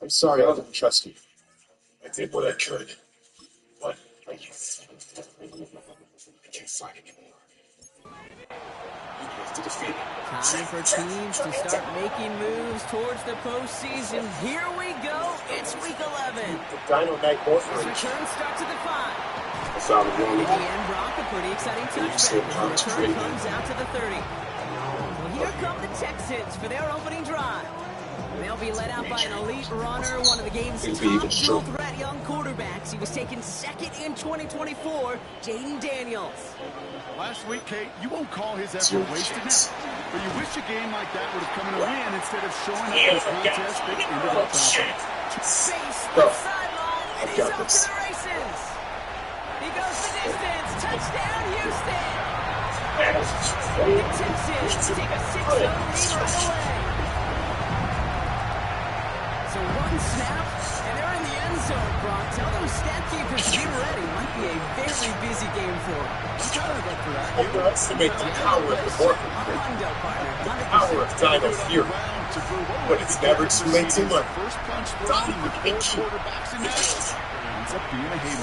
I'm sorry I didn't trust you. I did what I could. But I can't fight anymore. You have to defeat it. Time for teams to start making moves towards the postseason. Here we go. It's week 11. The Dino Night Morphin. His return starts at the 5. I found the wrong In the one. end, Brock, a pretty exciting touchback as the return comes out to the 30. Well, here come the Texans for their opening drive. They'll be led out by an elite runner, one of the game's top dual-threat young quarterbacks. He was taken second in 2024, Jaden Daniels. Last week, Kate, you won't call his effort wasted now, but you wish a game like that would have come in a win instead of showing up in a contest that ended up dropping. Face the sideline, and he's off to the races. He goes the distance. Touchdown, Houston. The Texans take a 6-0 lead right away. So one snap, and they're in the end zone, Brock. Tell those stat keepers to get ready. Might be a very busy game for them. I'm kind of up for that. Underestimate the power of the Morphin. The power of Dino here. But it's never too late to learn. Dino would be key.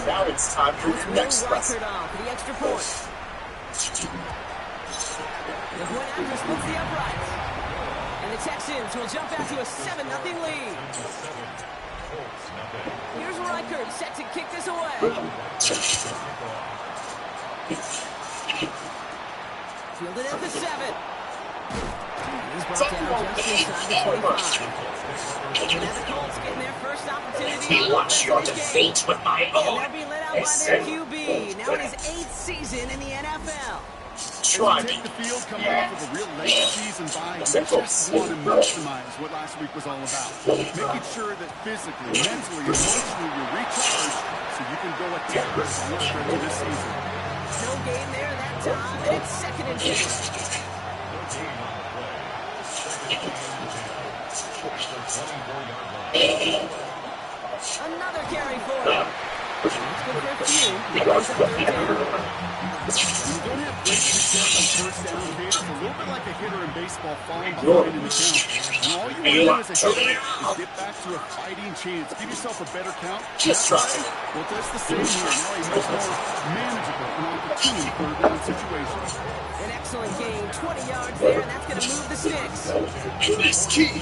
Now it's time for the next lesson. For the extra point. The point after splits the uprights. And the Texans will jump out to a 7-0 lead. Here's Reichert set to kick this away. Fielded at the 7. He's brought down just inside the 25. And now the Colts getting their first opportunity. Watch your defeat with my own. And they'll be led out by their QB. Now in his 8th season in the NFL. Try to take the field coming off of a real late season bye. You just want to maximize what last week was all about. Making sure that physically, mentally, emotionally you're recharged so you can go attack the stretch of this season. No gain there that time, and it's 2nd and 10. Another carry forward. Let's go for a few. You don't have great success on first down, Kate. It's a little bit like a hitter in baseball falling behind in the count. And all you want to do as a hitter is get back to a fighting chance. Give yourself a better count. Just try. Well, that's the same here. Now a much more manageable and opportunity third down situation. An excellent gain. 20 yards there, and that's going to move the sticks. It's key.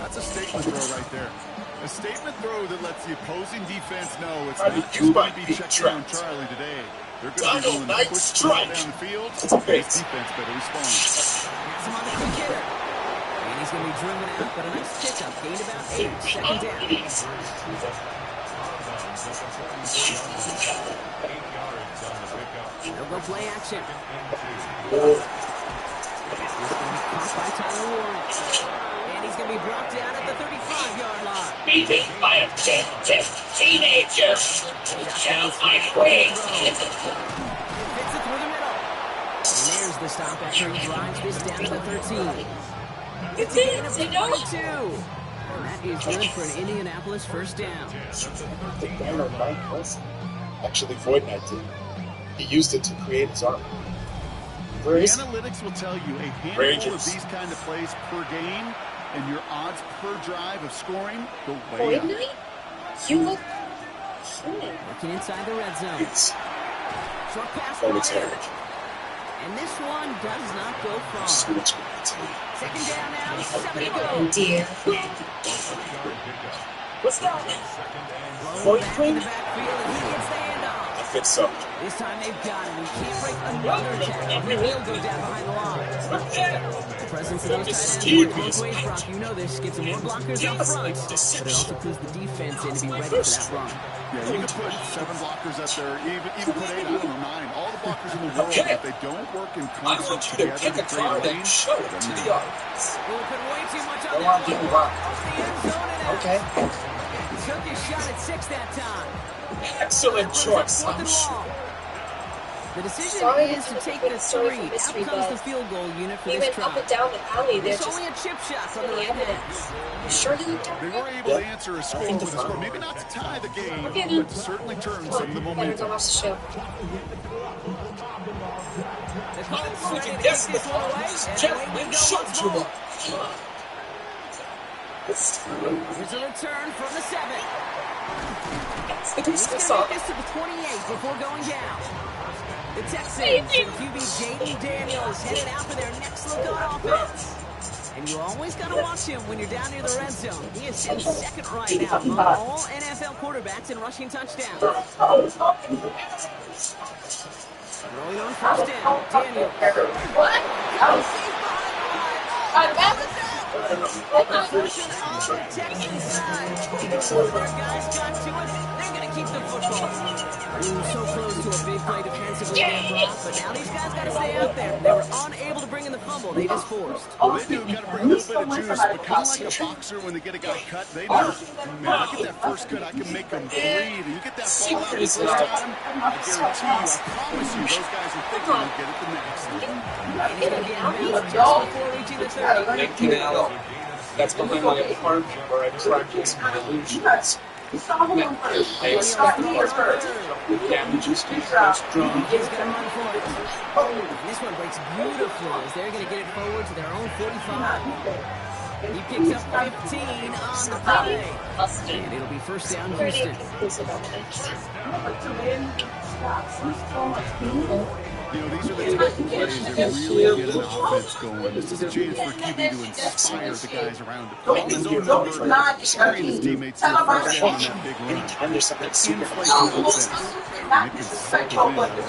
That's a statement throw right there. A statement throw that lets the opposing defense know it's not just going to be checked down Charlie today. They're going to be willing to push the ball down the field. This defense better respond. Has him on the quick hitter. And he's going to be driven out, but a nice pickup. Gained about 8. 2nd down. They'll go play action. Caught by Tyler Warren. And he's going to be brought down at the 35-yard line. Beaten by a teenager. Shall I wait? Fits it through the middle. And there's the stop after he drives this down to the 13. It's a gain of 22. And that is good for an Indianapolis first down. The Dino Night was actually Void Knight did. He used it to create his armor. The analytics will tell you a handful of these kind of plays per game, and your odds per drive of scoring go way up. Void Knight? You look... Looking inside the red zone. Short pass Eric. And this one does not go far. Switch. 2nd down now, 7 to go. Oh, dear. What's that? Void back in the backfield, and he gets the handoff. It's up. This time they've got him. He can't break another tackle. He will go down behind the line. The presence of those tight ends works both ways, Brock. You know this. Gets some more blockers up front, but it also clues the defense in to be ready for that run. Yeah, you can put 7 blockers up there, even put 8, I don't know, 9. All the blockers in the world, but if they don't work in concert together to create lanes, show it to the audience. Will put way too much on Go that on, give him rock. Off the end zone and out. Okay. Took his shot at 6 that time. Excellent choice, I'm sure. The decision Sorry is to to take quick the story 3. for mystery, Out comes but the field goal unit for He this went up try. and down the alley. They're It's just only a chip shot from the any right hand. evidence. You sure he looked They at were able to answer a score with a score. Maybe not to tie the game, Okay, but to certainly turn some of the Better go momentum. watch the show. The Colts ready to Yes, kick this one away, and away we go once more. Here's a return from the 7. He's going to make this to the 28 before going down. The Texans and QB Jaden Daniels headed out for their next look on offense. And you always got to watch him when you're down near the red zone. He is sitting second right now among all NFL quarterbacks in rushing touchdowns. Rolling on first down, Daniels. Possession on the Texans side. Their guys got to it. They're going to keep the football. So close to a big play defensively there, Brock, but now these guys got to stay out there. They were unable to bring in the fumble. They just forced. Well, they do got to bring a little bit of juice, but kind of like a boxer when they get a guy cut, they know, man, I get that first cut, I can make them bleed. And you get that ball out the first time, I guarantee you, I promise you, those guys are thinking they'll get it the next. He's going to get bounced just before reaching the 30. That's behind my apartment where I practice my illusions. I expect the damages to be first drawn. He's going to run for it. This one breaks beautifully as they're going to get it forward to their own 45. He picks up 15 on the play. And it'll be first down, Houston. You know, these are the type of plays that really get an offense going. This is a chance for QB to inspire the guys around him. On his own number, carrying his teammates to the first down on that big run. Anytime there's something super fun. Inflation offense.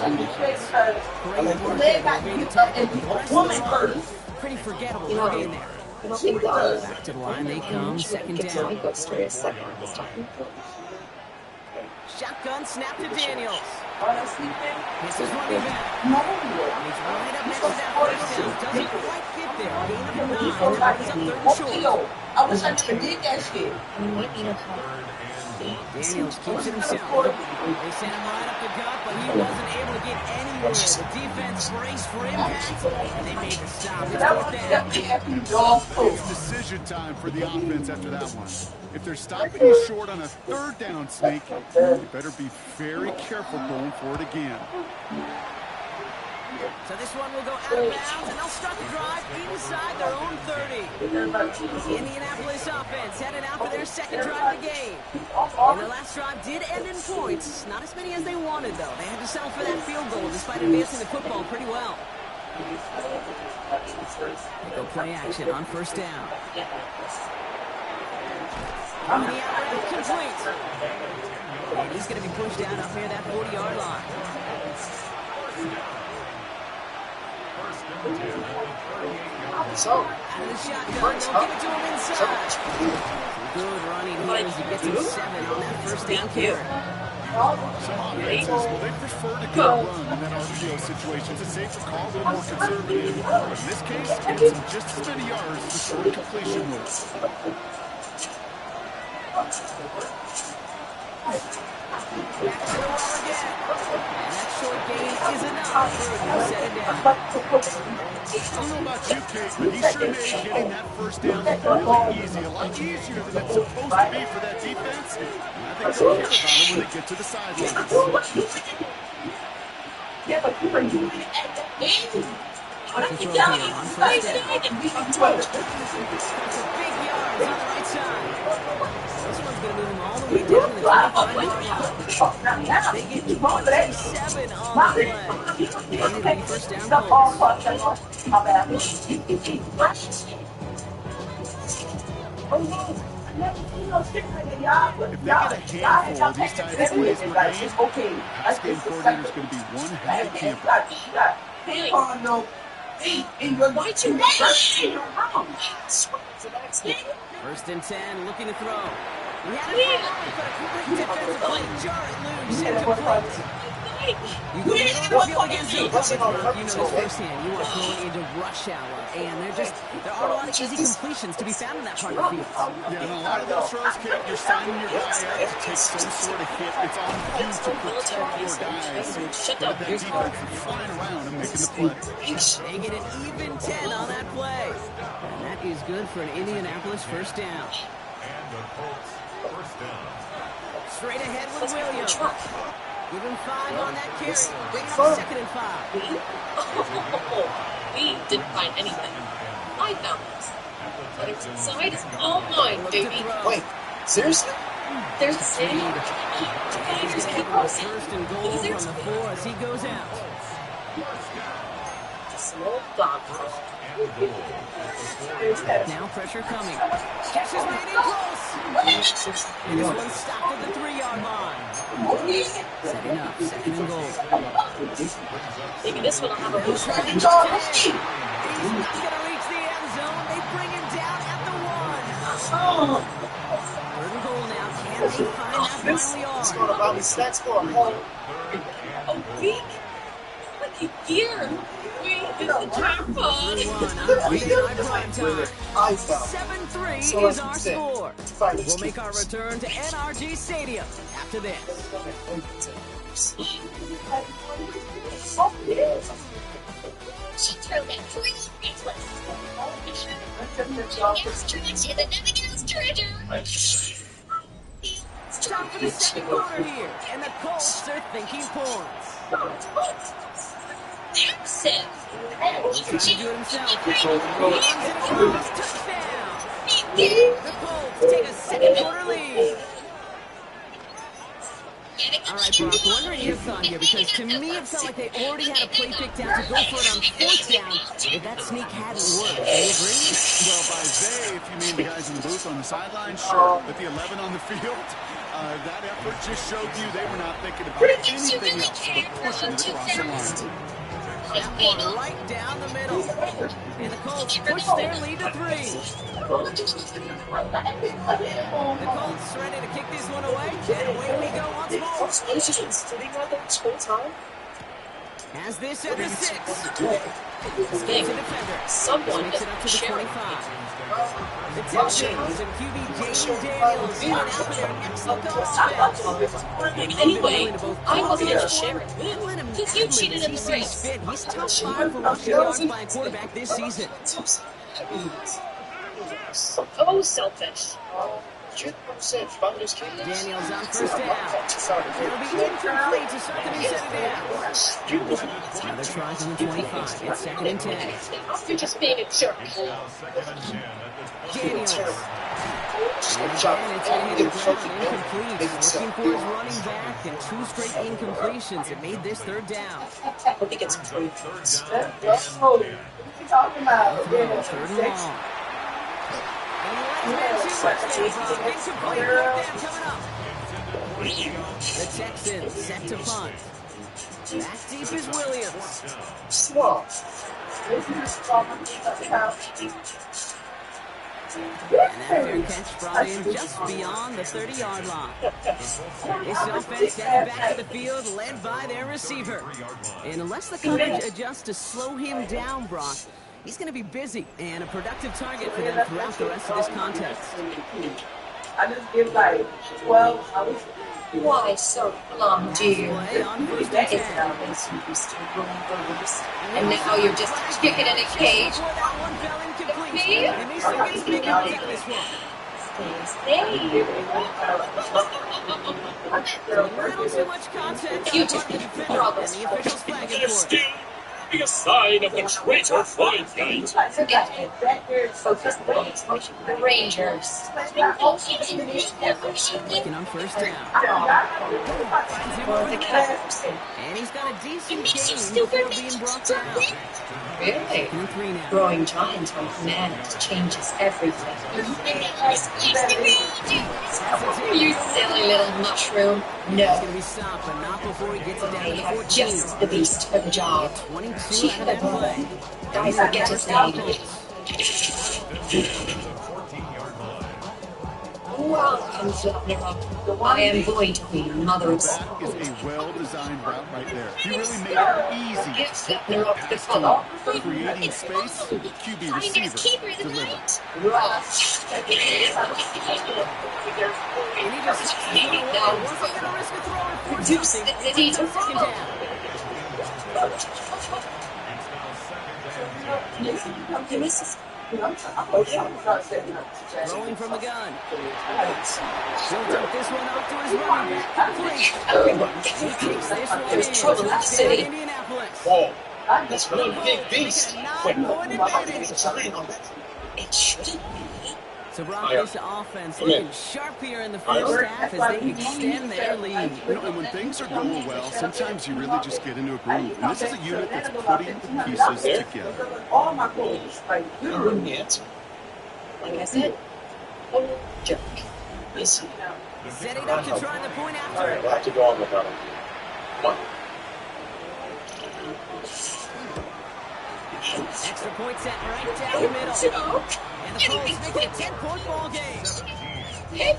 And it can settle in. Pretty forgettable play in there. Back to the line they come, second down. Shotgun snap to Daniels. This is running back. He's right up next to that first down. Doesn't quite get there. Gain of 9. He's up third and short. I wish I never did that shit. Daniels keeps it himself. They sent him right up the gut, but he wasn't able to get anywhere. The defense braced for impact, and they made the stop. It's fourth down. It's decision time for the offense after that one. If they're stopping you short on a third down, Snake, you better be very careful going for it again. So this one will go out of bounds, and they'll start the drive inside their own 30. Indianapolis offense headed out for their second drive of the game. And their last drive did end in points. Not as many as they wanted, though. They had to settle for that field goal despite advancing the football pretty well. They go play action on first down. And the out route complete. And he's going to be pushed out up near that 40-yard line. So, Out of the shotgun, they'll give it to him inside. Good running here as he gets to 7 on that first down carry. Some offenses, well, they prefer to go run in that RPO situation. It's a safer call, a little more conservative. But in this case, it's just as many yards as the short completion was. Back to the wall again. And that short gain is enough for him to set it down. I don't know about you, Kate, but he sure made getting that first down really easy. A lot easier than it's supposed to be for that defense. And I think they'll care about it when they get to the sidelines. To throw here on first down. Big yards on the right side. This one's going to move him all the way down to the 25-yard line. They get 27 on the play. And it'll be first down Colts. If they get a handful of these type of plays per game, pass game coordinator is going to be one hell of a camper. Why'd you rush? First and 10, looking to throw. He had it but a great defensive play. Jar it loose, incomplete. You go middle of the field against zone coverage, Brock. You know this firsthand. You are throwing into rush hour, and there aren't a lot of easy completions to be found in that part of the field. Yeah, and a lot of those throws, Kip, you're signing your guy up to take some sort of hit. It's on you to protect your guys. But that defense is flying around and making the play. They get an even 10 on that play. And that is good for an Indianapolis first down. Straight ahead with Williams. Give him 5 on that carry. Bring it up 2nd and 5. We didn't find anything. I found this. Whatever's inside is all mine, baby. Wait, seriously? There's a city. Just keep crossing. First and goal from the 4 as he goes out. Small dog. Now pressure coming. Catch is made in close. And this one stopped at the 3-yard line. Setting up, 2nd and goal. Maybe this one will have a boost. He's not going to reach the end zone. They bring him down at the 1. 3rd and goal now. Can they find that final yard? It's going to allow me stats for a whole A week? Like a year? Wait, this is the jackpot. 7-3 is our score. We'll make our return to NRG Stadium after this. She threw that crazy necklace. Navigator's treasure, the Navigator's treasure. Stop for the 2nd quarter here, and the Colts are thinking points. Jackson. She do it himself. Runs it across, touchdown. The Colts take a 2nd quarter lead. All right, Brock, wondering your thought here, because to me it felt like they already had a play picked out to go for it on 4th down if that sneak hadn't worked. Do you agree? Well, by they, if you mean the guys in the booth on the sideline, sure. But the 11 on the field, that effort just showed you they were not thinking about anything else but pushing it across the line. That one right down the middle. And the Colts push their lead to 3. The Colts ready to kick this one away. And away we go once more. He's just been sitting right there this whole time. Has this at the 6. Big. Escapes a defender. Someone Makes it up to the share it. 25. The Texans and QB Jaden Daniels even out for their next look on offense. Anyway, I wasn't going to share it. Let him Because you cheated in the race. He's top 5 for rushing yards by a quarterback this season. Oh, selfish. Daniels on first down. It'll be incomplete to start the new set of downs. Another tries on the 25. It's 2nd and 10. You're just being a jerk. Daniels. And again, it's going to hit the ground incomplete. Looking for his running back and 2 straight incompletions. It made this 3rd down. I think it's pretty. Third and long. The Texans set to punt. Back deep is Williams. And that fair catch brought in just beyond the 30-yard line. This offense getting back to the field, led by their receiver. And unless the coverage adjusts to slow him down, Brock, he's going to be busy and a productive target for them throughout the rest of this contest. I just give like 12 hours. Why so long, dear? Play on first That and is 10. not and now you're just kicking in a cage. Before that one fell incomplete. Me? And these Texans make him take this one. A little too much contact. You just And the officials flag him for it. be a sign of the traitor fight night. Forget it. Focus the Rangers. Looking on first down. Finds him For over the the middle. Cavs. And he's got a decent makes you gain stupid, before makes being you brought down. stupid. Really? 2-3 now. Growing giant on command changes everything. You silly little mushroom. He's No, going to be stopped, but not before he gets it down to the 14. just the beast for the job. 22 out of that play. Don't forget his name. Welcome, Fluffner. I am going to be mother of That is a well-designed route right there. He really made it easy. Get Fluffner off the floor. Creating space, QB receiver delivered. And he just hits the one away. Wasn't going to risk a throw and force Deuce something. the city to Second down. Throwing from the gun. He'll take this one off to his running back. Complete. He takes this one There's in. trouble in the Touchdown, city. Indianapolis. Whoa, that's one big beast. Making a But 9-point advantage. It shouldn't be. So Broncos offense looking sharp here in the first half as they extend their lead. You know, and when things are going well, sometimes you really just get into a groove. And this is a unit that's putting the pieces together. All my clothes, like, I wouldn't answer. Like I said, a jerk. Listen, Setting up to try the point after. I have to go on without him. Come on. Extra point set right down the middle. And the Colts make it a 10-point ball game. Hey,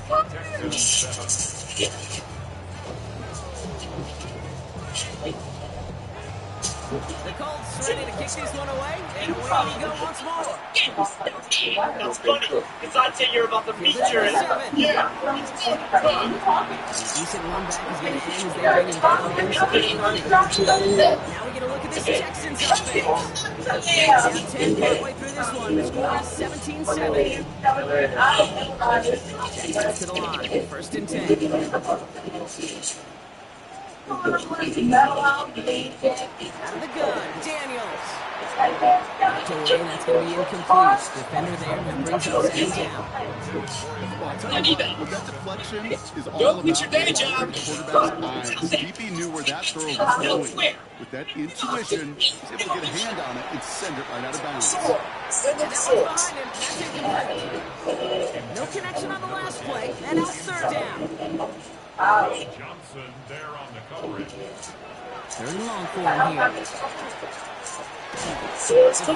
The Colts ready to kick this one away. And away we go once more. That's funny, because I'd say you're about the feature. Yeah. Decent run back is going to end as they bring him down. Now we get a look at this Texans offense. Down 10 partway through this one. The score is 17-7. Texans to the line. First and 10. Out of the gun, Daniels. Knocked away, and that's going to be incomplete. Defender there that brings up second down. I need that. Well, that deflection is all Don't about quit your day job. the quarterback's eyes. DP knew where that throw was going. With that intuition, he's able to get a hand on it and send it right out of bounds. Send And it that one's forward. behind him. That's incomplete. No connection on the last play. And out third down. Johnson there on the coverage. Third and long for him here. Defender runs right as the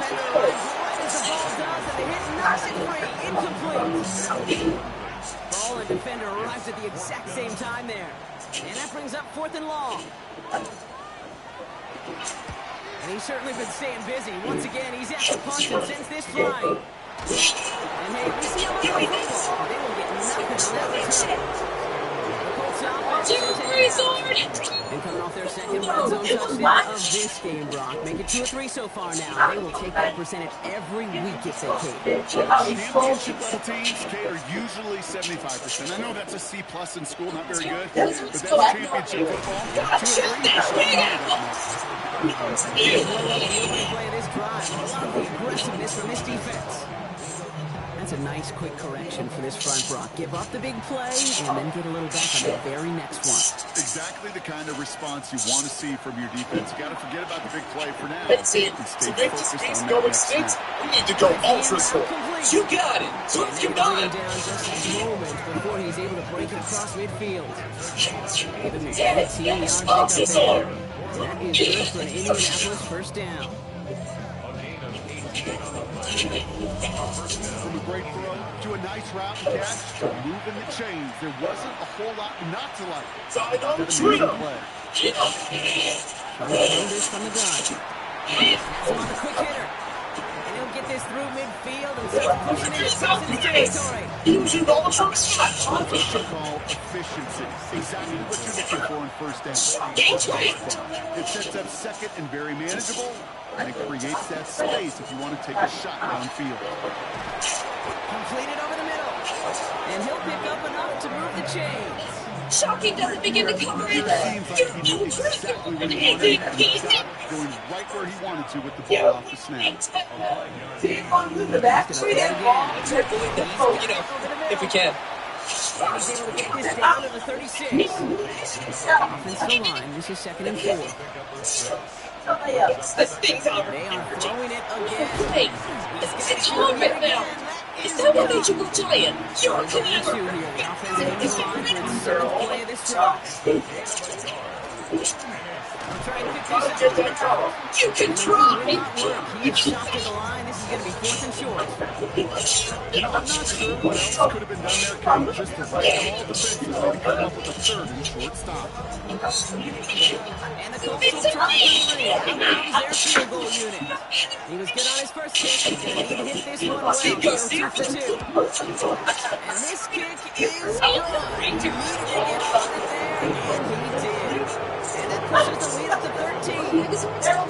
ball does, and the hit knocks it free. Incomplete. Ball and defender arrives at the exact same time there. And that brings up fourth and long. And he's certainly been staying busy. Once again, he's at the punch and sends this flying. And hey, we see a little football. They will get nothing on that return. And coming off their second red zone touchdown of this game, Brock. Make it 2-3 so far now. They will take that percentage every week if they can. Championship level teams, Kate, are usually 75%. I know that's a C+ in school, not very good, but that's championship football. 2-3, Play this drive. A lot of the aggressiveness from this defense. That's a nice quick correction for this front, Brock. Give up the big play and then get a little back on the very next one. exactly the kind of response you want to see from your defense. You got to forget about the big play for now. Let's see it. And stay To make focused this game on go that next extinct, snap. we need to go ultra slow. You got it. And Took they you bring him nine. down just a moment before he's able to break it across midfield. Giving him 17 yards pickup there. And that is good for an Indianapolis first down. From a great throw to a nice route and catch to moving the chains. There wasn't a whole lot not to like. Side on That trio. amazing play. Trying to throw this from the gun. That's him on the quick hitter. And he'll get this through midfield and start pushing into Texans territory. Using all from scratch. That's what you call efficiency. Exactly what you're looking for in first down. It sets up second and very manageable, and it creates that space if you want to take a shot downfield. Completed over the middle. And he'll pick up enough to move the chains. Shockey doesn't begin to cover it. Seems like he knew exactly what he wanted. He got it, going right where he wanted to with the ball off the snap. The back street and ball. If we can. He's able to get this down to the 36. Offensive line, this is 2nd and 4. This thing's out. They are throwing it again. Hey, it's hard right now. Is that what made you go giant? You're Two clever. here. The offensive line for its 7th play of this drive. I'm trying to pick this up. You can try. He stopped at the line. This is going to be 4th and short. I'm not sure what else could have been done there, Ken. Just the right call defensively to come up with a 3rd and short stop. And the Colts will try for 3. Out comes their field goal unit. He was good on his first kick. He's going to need to hit this one well. He goes 2 for 2. And this kick is good. He needed to get on it there, and he did. And that pushes the lead up to 13.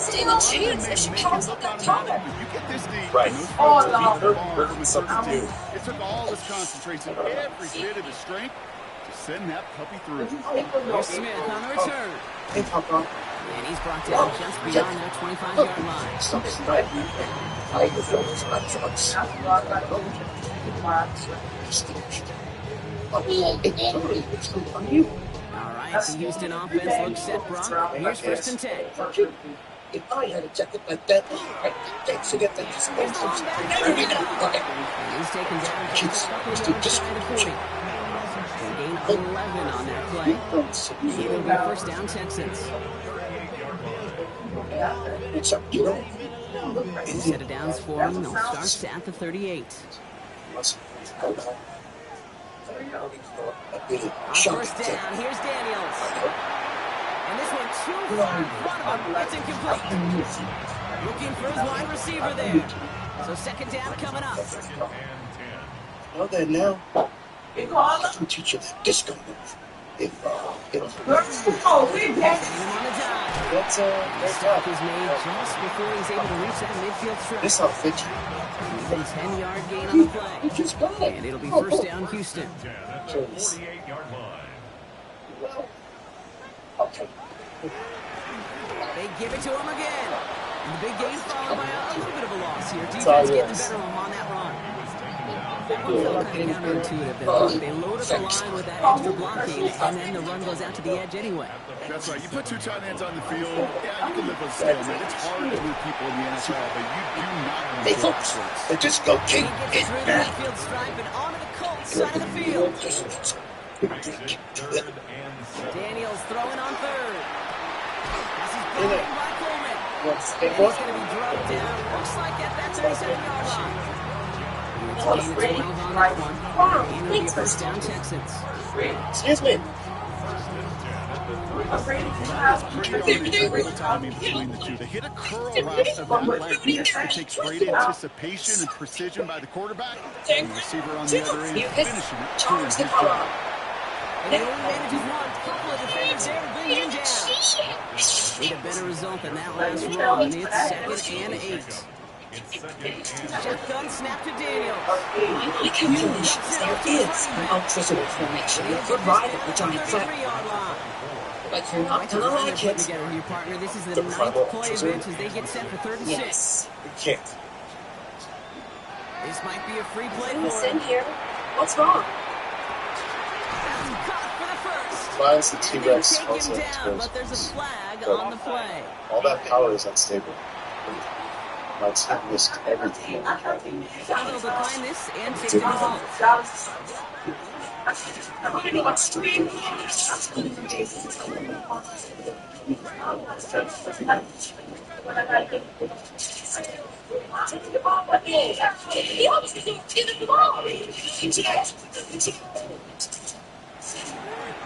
Stand a chance. They should pass up that cover. You get this deep, Right. and those Oh, folks no. keep the ball from a 32. It took all his concentration, every bit of his strength to send that puppy through. Here's Smith on the return. Hey, Papa. And he's brought down just beyond their 25-yard line. All right, the Houston offense looks set, Brock. Here's 1st and 10. If I had a jacket like that, I'd forget that this He's taken down just a couple of yards shy of the 40. They gain 11 on that play. It'll be 1st down, Texans. What's up, you know? Set of downs for them. They'll start at the 38. On 1st down, here's Daniels. And this one too far in front of him. It's incomplete. Looking for his wide receiver there. So 2nd down coming up. Well, then now, We call I can teach you that disco move. If Oh, we Him passed. on the dive. That's The stop is made just before he's able to reach that midfield this stretch. outfit, Even 10-yard gain on the play. you just got it. And it'll be 1st down, Houston. Well, okay. They give it to him again. And the big gain followed by a little bit of a loss here. Defense all getting the yours. better of him on that run. That one felt kind of counterintuitive. They load up the line with that extra blocking, and then the run goes out to the edge anyway. That's right. You put 2 tight ends on the field, yeah, you can live with stalemate. It's hard to move people in the NFL, but you do not want Hey, to folks, the disco He king gets is through the back. midfield stripe and onto the Colts side of the field. Daniels throwing on 3rd. This is brought in by Coleman. And he's going to be dropped down. Looks like at that 37-yard line. It's a gain of 12 on that one. And it'll be a 1st down, Texans. Excuse me. Real time in between the two. To hit a curl route of that length, it takes great anticipation and precision by the quarterback, and the receiver on the other end finishing it, doing his job. And he only manages one. Couple of defenders there to bring him down. Need a better result than that last run. It's 2nd and 8. Shotgun snap to Daniels. Like how foolish there is an ultra-zone formation. You could ride it with giant flat. 3-yard line. But you're not Right, going to like put it. together here, partner. This is the 9th play of it as they get set for 3rd and 6. Yes. We can't. This might be a free play for Who's him. in here? What's wrong? That's caught for the first. Why is the And they T-Rex take also him down, exposed? but there's a flag on the play. All that power is unstable. My team missed everything. Now they'll decline this and take the result. He obviously didn't give it the ball.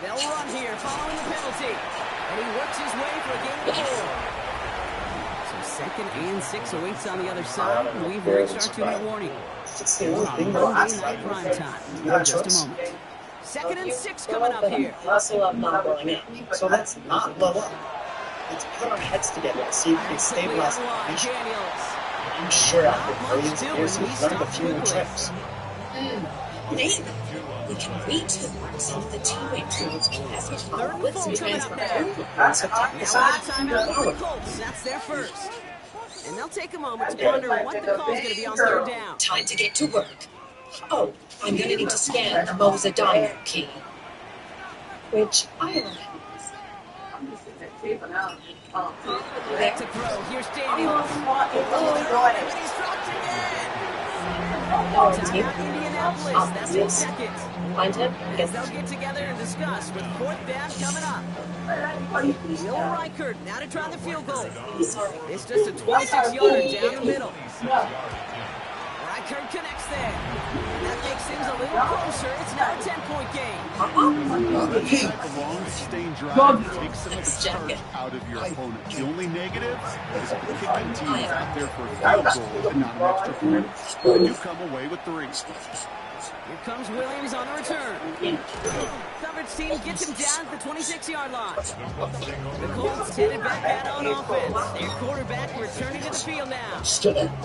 They'll run here following the penalty. And he works his way for a gain of 4. So 2nd and 6 awaits on the other side. And we've reached our 2-minute warning. It's the We're only on thing Monday that night prime time in just a moment. 2nd and 6 coming up here. Hustle up, not going out. So let's not blow up. Let's put our heads together and see if we can stabilize the formation. Daniels. I'm sure after millions of years we've learned a few new tricks. Maybe we can retool some of the two-way drills as we Third and with full some coming up now. That's a Now we'll get a timeout for the Colts. That's their first. And they'll take a moment to ponder what the call's going to be on third down. Time to get to work. Oh, I'm going to need to scan the Moza Dynamo key. Which I don't have. Back to throw. Here's Daniels. He's dropped again. Timeout Indianapolis. That's in seconds. Find him? As they'll get together and discuss with fourth down coming up. Will Reichert now to try the field goal. It's just a 26-yarder down the middle. Reichert connects there. And that makes things a little closer. It's now a 10-point game. A long, sustained drive takes some of the start out of your opponent. The only negative is kicking teams out there for a field goal and not an extra point. But you come away with 3. Here comes Williams on the return. Coverage team gets him down at the 26-yard line. The Colts headed back out on offense. Their quarterback returning to the field now.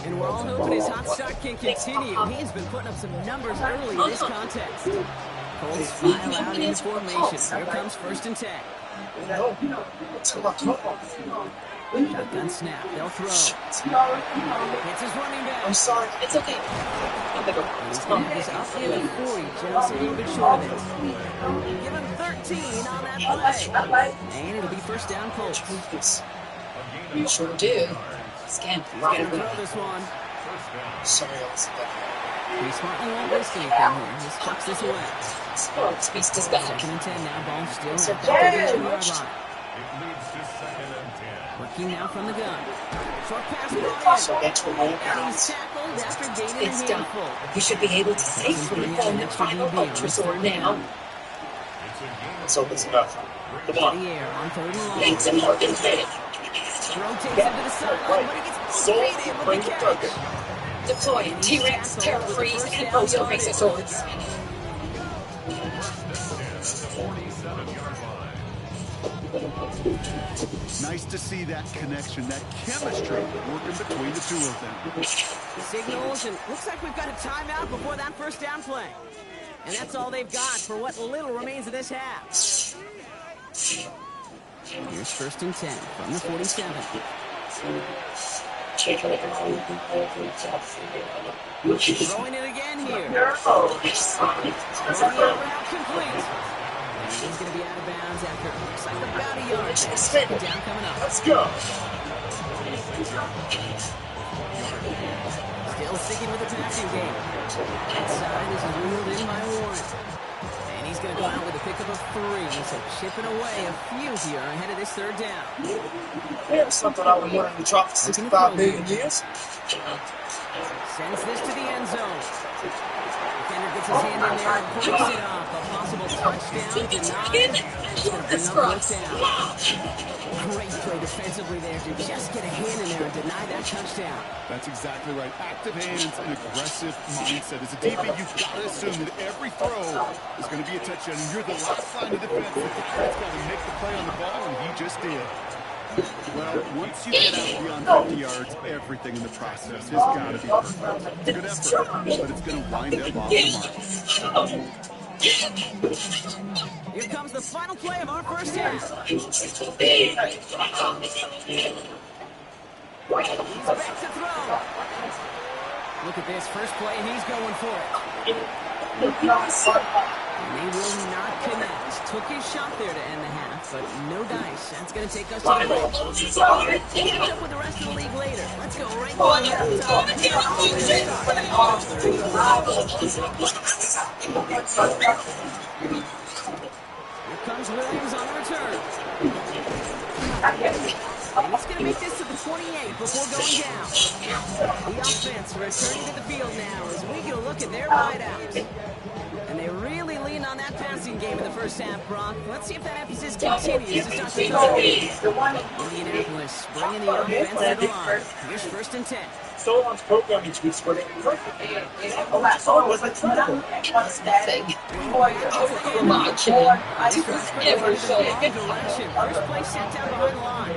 And we're all hoping his hot start can continue. He's been putting up some numbers early in this contest. Colts file out into formation. Here comes 1st and 10. Shotgun snap. They'll throw. It's his running back. I'm sorry. It's okay. He's going to get up in the 40, just a little bit short of it. Give him 13 on that play. And it'll be 1st down Colts. You sure do. Scan. He's going to throw this one. Sorry, I was He smartly won't risk anything here. Just chucks this away. Sports beast is back. 2nd and 10 now. Ball still at the 32-yard line. Working now from the gun. Short pass ball in. And he's tackled after gaining It's a done. handful. You should be able to safely phone the final ultrasound now. So it's enough. Come To on. the air on 3rd and long. It's an organ thing. Rotates him to the sideline, but he gets defeated with the catch. Deploy T-Rex, Terror Freeze, and Mozo Razor Swords. Nice to see that connection, that chemistry working between the two of them. Signals, and looks like we've got a timeout before that 1st down play. And that's all they've got for what little remains of this half. Here's 1st and 10 from the 47. Throwing it again here. Route complete. And he's going to be out of bounds after it looks like about a yard. Second down coming up. Let's go. Still sticking with the passing game. Inside is wheeled in by Warren. And he's going to go out with a pickup of 3. So chipping away a few here ahead of this 3rd down. Here's something I would want to drop for 65 million years. Sends this to the end zone. Defender gets his hand in there and picks it up. A possible touchdown denied. It's going to bring up 4th down. Great play defensively there to just get a hand in there and deny that touchdown. That's exactly right. Active hands and aggressive mindset. As a DB, you've got to assume that every throw is going to be a touchdown. And you're the last line of defense. The guy that's got to make the play on the ball, and he just did. Well, once you get out beyond 50 yards, everything in the process has got to be perfect. It's a good effort, but it's going to wind up off the mark. Here comes the final play of our 1st half. He's back to throw. Look at this first play, and he's going for it. And they will not connect. Took his shot there to end the half, but no dice. That's going to take us to the break. We'll catch up with the rest of the league later. Let's go right Here comes Williams on the return. And he's going to make this to the 28 before going down. The offense returning to the field now as we get a look at their wideouts. And they really lean on that passing game in the 1st half, Brock. Let's see if that emphasis continues to start the third. Indianapolis bringing the offense to the line. Here's 1st and 10. Solon's programming tweets were perfect. Was like Nothing. Ever Direction. First play set down behind the line.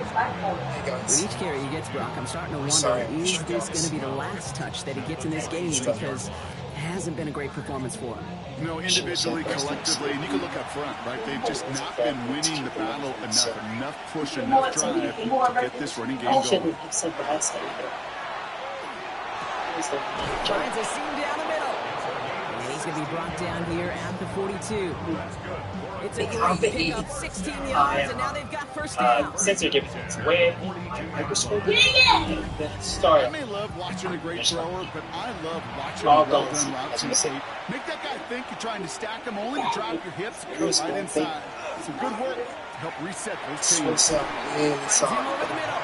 With each carry he gets, Brock, I'm starting to wonder, is this going to be the last touch that he gets in this game? Because hasn't been a great performance for him. No, individually, collectively, and you can look up front, right? They've just not been winning the battle enough push, enough drive to get this running game I going. shouldn't have said what I said either. Finds a seam down the middle. And he's going to be brought down here at the 42. It's a great pickup, 16 yards, and now they've got first down. Since they're giving it away, start. I may love watching a great thrower, but I love watching a well-done route to the tape. Make that guy think you're trying to stack him, only to drop your hips and go right inside. Some good work to help reset those teams. Him over the middle.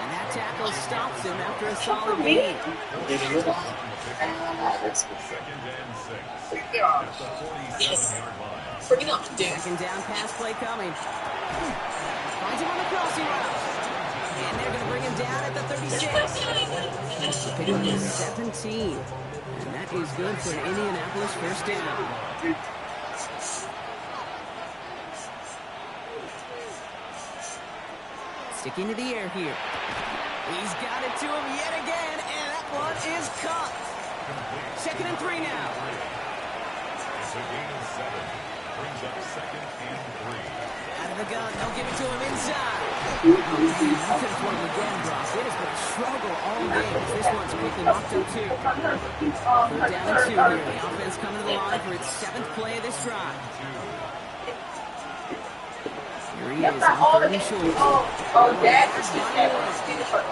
And that tackle stops him after a solid gain. Yes. Bring it up, dude. Second down pass play coming. Finds him on the crossing route. And they're going to bring him down at the 36. Pick up to 17. And that is good for an Indianapolis first down. Sticking to the air here. He's got it to him yet again, and that one is caught. 2nd and 3 now. It's a gain of 7. Brings up 2nd and 3. Out of the gun, they'll give it to him inside. You could have won it again, Brock. It has been a struggle all game. This one's quickly mocked up too. 3rd down and 2 here. The offense coming to the line for its 7th play of this drive. Here he is on 3rd and short. That's They've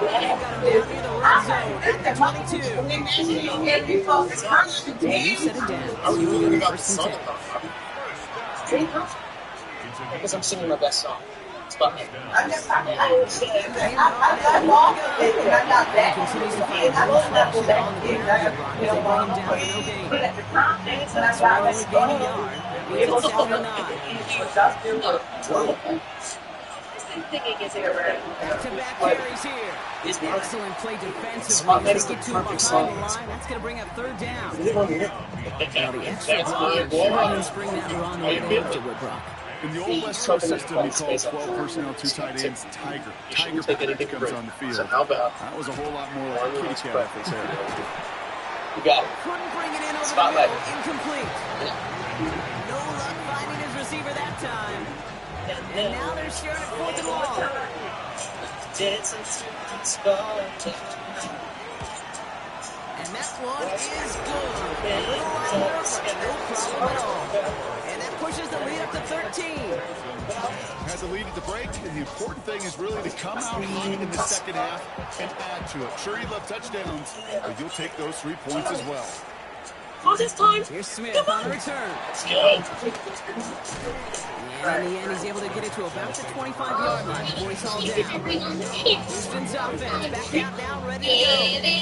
got him down near the red zone at the 22. You set it down. You will get first and 10. Because I'm singing my best song. It's about me. Continues to find one flash on the ground. They bring him down for no gain. That's why they would gain a yard. It's 7 and 9. Back-to-back carries here. Excellent play defensively. They get to him behind the line. That's going to bring up 3rd down. Now the extra block. Trying to spring that run right into Woodbrook. In the old West Coast system, we call 12 personnel, 2 tight ends, Tiger. Tiger package comes on the field. That was a whole lot more like a kitty cat effort there. You got it. Couldn't bring it in over Spotlight. the middle. Incomplete. No luck finding his receiver that time. And now they're sharing it 4th and long. And that one is good. A little longer, but no problem at all. And that pushes the lead up to 13. Has a lead at the break, and the important thing is really to come out hot in the second half and add to it. Sure, you love touchdowns, but you'll take those 3 points as well. This time. Here's Smith on the return. And in the end, he's able to get it to about the 25-yard line before he's hauled down. Houston's offense back out now, ready to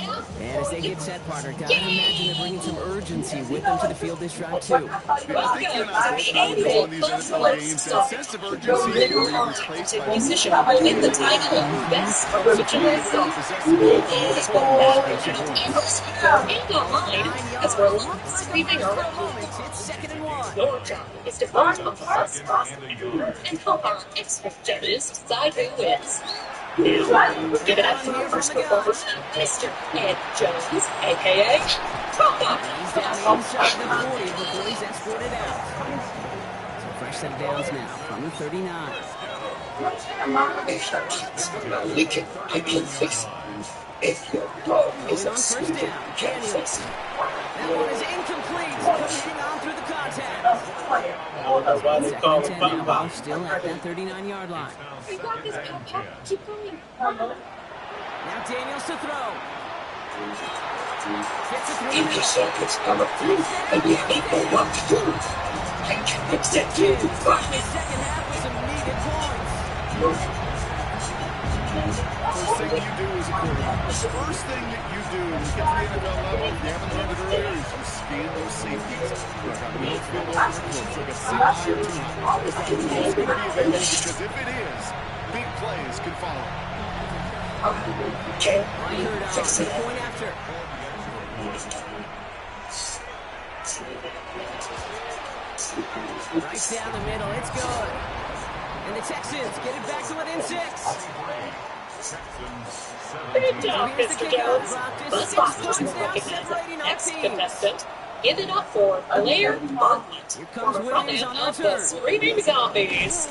go. And as they get set, partner, gotta imagine they're bringing some urgency with them to the field this drive, too. I think you're not supposed to on these NFL games. That sense of urgency can be replaced by Musician in the title of Best Original Song. Is what matters. And online, as we're locked screaming For a around. moment, it's 2nd and 1. Your job is to find the first possible and help our expert judges decide who wins. Now, give it up for our first performer, Mr. Ed Jones, a.k.a. Papa. He's down inside the 40 before he's escorted out. So fresh set of downs now from the 39. I can fix it. If your dog is Going on a first sweet, down. you can't fix it. That one is incomplete. Couldn't hang on through the contact. That's why they call Second him and 10 now, Papa. still at that 39-yard line. We got this, Papa. Keep going. Now Daniels to throw. Gets it Keep your circuits coming through, and you ain't know what to do. I can fix that too. in the second half with some needed points. First thing you do as a quarterback, the first thing that you do when you get to the NFL level, if you haven't learned it earlier, is you scan those safeties. Look, I'm middle field over the course, like a single high or too high. Is that ball's going to be available? Because if it is, big plays can follow. Can't Fix it. Point after. Right down the middle. It's good. And the Texans get it back to within 6. Good job, Mr. Jones. Buzz Foster's will recognize our next contestant. Give it up for Blair Bartlett, former frontman of the Screaming Zombies.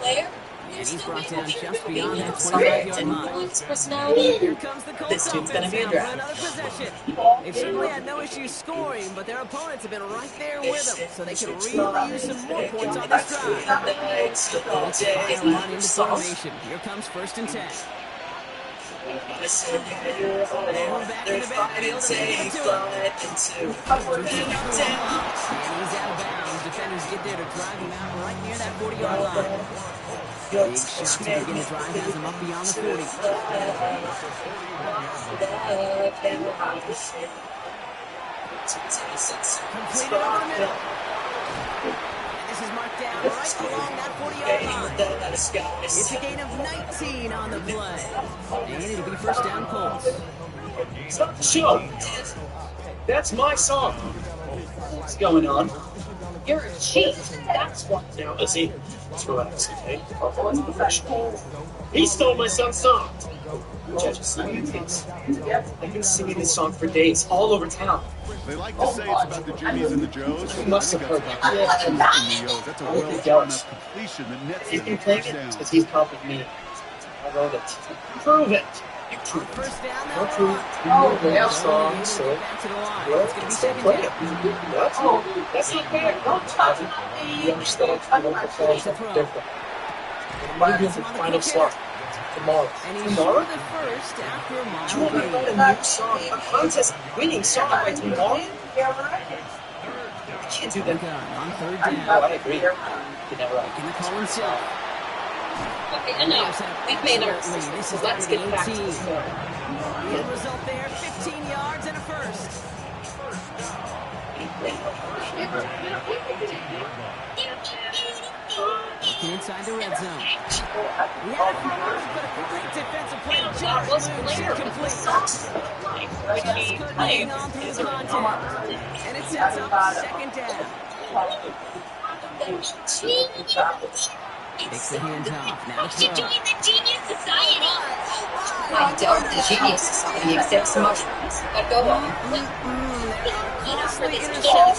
Blair, And he's brought down just beyond that Spirit 25-yard and line. Blunt's personality. Here comes the Colts This dude's gonna offense be a now for drag. another possession. They've certainly had no issues scoring, but their opponents have been right there with them, so they can really use some more points on this drive. Colts file out into formation. Here comes 1st and 10. They move back in the backfield and they get to it. And he's out of bounds. Defenders get there to drive him out right near that 40-yard line. Big shot to begin the drive has him up beyond the 40. Completed over the middle. And this is marked down right along that 40-yard line. It's a gain of 19 on the play. And it'll be 1st down Colts. Stop the show! That's my song! What's going on? You're a cheat. That's what. Now, Lizzie, let's relax, okay? He stole my son's song! Judges, singing these. I've been singing this song for days, all over town. They like to say it's about the Jimmies and the Joes. You must have heard that. that. That's a well-drawn-up completion that nets He's them been a playing it touchdown. because he's copied me. I wrote it. Prove it! You prove it. 1st down Don't now. prove Oh, it. yeah, Song, so Back to the line. well, It's going to be still 2nd play it. down. What? That's not fair. Don't touch me! you understand? You don't play something different. What are you doing for the final slot? Tomorrow. And he's Tomorrow? the first after a You mile want to lead. write a new song, a contest-winning song by tomorrow? You can't do that. Gun on 3rd Oh, down. I agree. You never right. Making the call himself. Okay, enough. We've made our decision, so let's get back to the story. The end result there, 15 yards and a 1st. Looking inside the red zone. We had it for a moment, but a great defensive play. That was Just Blair. moves incomplete. Like Just he couldn't played hang on through his the contact. And it sets up 2nd down. Takes the hands off. Now To throw. join the Genius Society. I doubt the Genius Society accepts mushrooms, but go on. Costly interceptions drop,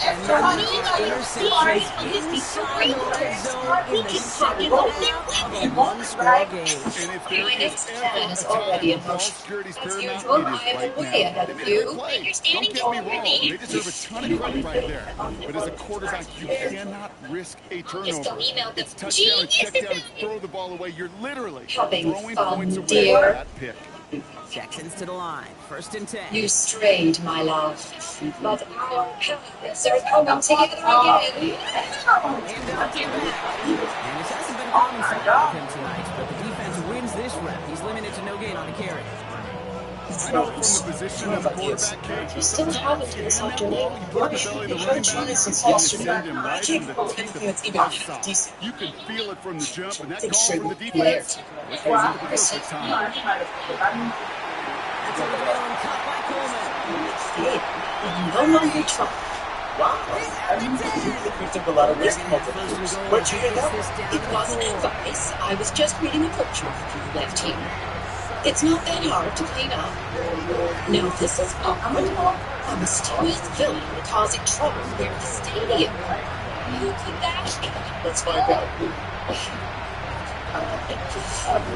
and then the interceptions inside the red zone in the 2nd half of a one-score game. And if there My is next ever plan a is time already in when ball motion. security's As paramount, usual, it I is am right way now. ahead They of made a you. good play. You're Don't standing get me tall wrong. for me. They deserve a ton of credit right there. But as a quarterback, you cannot risk a Just turnover. don't email them. It's touchdown and Genius check down and Society. throw the ball away. You're literally Having throwing fun, points away dear. with that pick. Texans to the line. 1st and 10. You strayed, my love, but our paths are coming together again. And out to the back. And this hasn't been a common sight with him tonight, but the defense wins this rep. He's limited to no gain on a carry. I know from the position of the quarterback, Kate, You still have it this afternoon. put the belly of the running back, and since you yesterday. send him I right can't into go the teeth anything of that's the even buzzsaw. decent. You can feel it from the jump, and that Think call straight from the with Blair. defense was the perfect time. That's over the middle and caught by Coleman. Hey, no longer try. Wow. We took a lot of risk multiple years. Where'd you hear that? It wasn't advice. I was just reading a picture of you left here. It's not that hard to clean up. Now this is awkward. A mysterious villain causing trouble near the stadium. Who could that be? Let's find out. No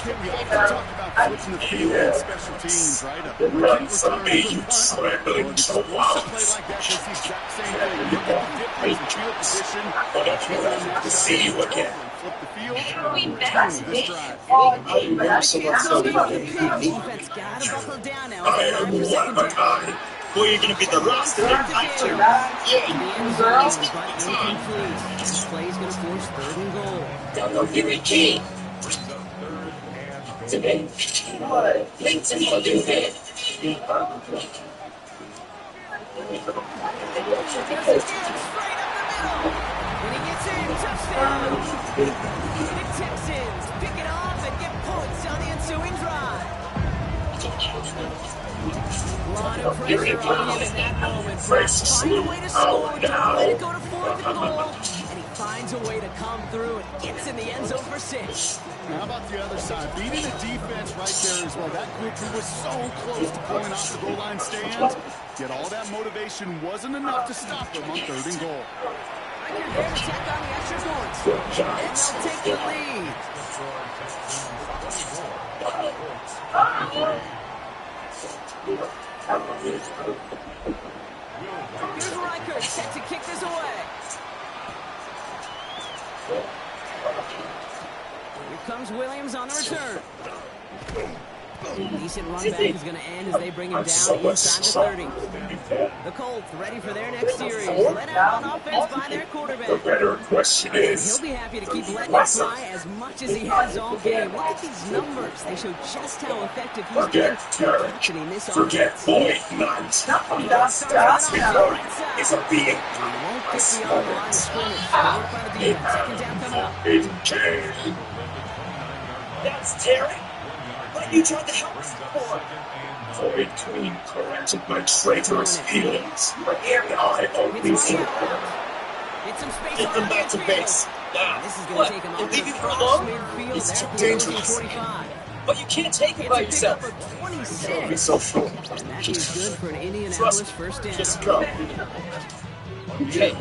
kidding, we often talk about flipping the field and special teams, right? A kick return, a punt, or an explosive play like that does the exact same thing. You get the difference in field position, To see you again. flip the field, We back this drive. Defense gotta buckle down now. I am one of a kind. Well, you're gonna be the last of their kind, too. The end zone, but incomplete. This play is gonna force 3rd and goal. Double Fury King. Today, thanks for what you did. Straight up the middle. When he gets in, touchdown. The Texans pick it off and get points on the ensuing drive. A lot of pressure on him in that moment. Find a way to score. Don't let it go to 4th and goal. And he finds finds a way to come through and gets in the end zone for 6. How about the other side? Beating the defense right there as well. That group who was so close to pulling off the goal line stand, yet all that motivation wasn't enough to stop them on 3rd and goal. Right here, there to tack on the extra points. And they'll take the lead. Here's Riker set to kick this away. Here comes Williams on the return. Decent run back is going to end as they bring him down inside the 30. The Colts ready for their next series. Let out on offense by their quarterback. The better question is, He'll be happy to keep letting it fly as much as he has all game. Look at these numbers. They show just how effective he's been captaining this offense. forget point night. That's before it's a being. Won't get beyond the line of scrimmage. Work by the defense. Second down coming up. That's Terry. But you tried to help us before. Void Queen corrected my traitorous feelings. I only support. Get them back to base. Now, what? And leave you for alone? It's too dangerous. But you can't take it by yourself. Don't be so sure. That is good for an Indianapolis first down. Just go. Okay.